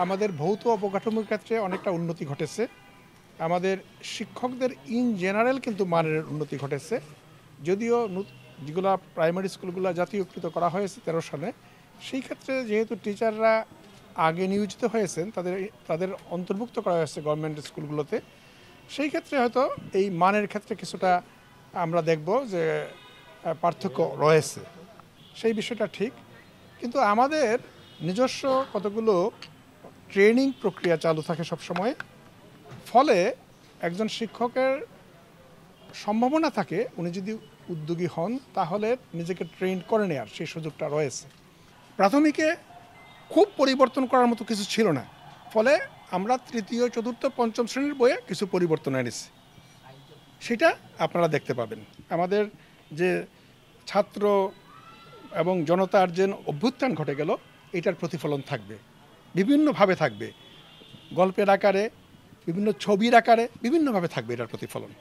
আমাদের ভৌত অবকাঠামোর ক্ষেত্রে অনেকটা উন্নতি ঘটেছে। আমাদের শিক্ষকদের ইন জেনারেল কিন্তু মানের উন্নতি ঘটেছে। যদিও যেগুলা প্রাইমারি স্কুলগুলো জাতীয়কৃত করা হয়েছে 13 সালে, সেই ক্ষেত্রে যেহেতু টিচাররা আগে নিয়োজিত হয়েছেন তাদের তাদের অন্তর্ভুক্ত করা হয়েছে গভর্নমেন্ট স্কুলগুলোতে, সেই ক্ষেত্রে হয়তো এই মানের ক্ষেত্রে কিছুটা আমরা দেখব যে পার্থক্য রয়েছে, সেই বিষয়টা ঠিক। কিন্তু আমাদের নিজস্ব কতগুলো ট্রেনিং প্রক্রিয়া চালু থাকে সবসময়, ফলে একজন শিক্ষকের সম্ভাবনা থাকে উনি যদি উদ্যোগী হন তাহলে নিজেকে ট্রেন করে নেওয়ার সেই সুযোগটা রয়েছে। প্রাথমিকে খুব পরিবর্তন করার মতো কিছু ছিল না, ফলে আমরা তৃতীয় চতুর্থ পঞ্চম শ্রেণীর বইয়ে কিছু পরিবর্তন এনেছি, সেটা আপনারা দেখতে পাবেন। আমাদের যে ছাত্র এবং জনতার যে অভ্যুত্থান ঘটে গেল, এটার প্রতিফলন থাকবে, বিভিন্নভাবে থাকবে, গল্পের আকারে, বিভিন্ন ছবির আকারে, বিভিন্নভাবে থাকবে এটার প্রতিফলন।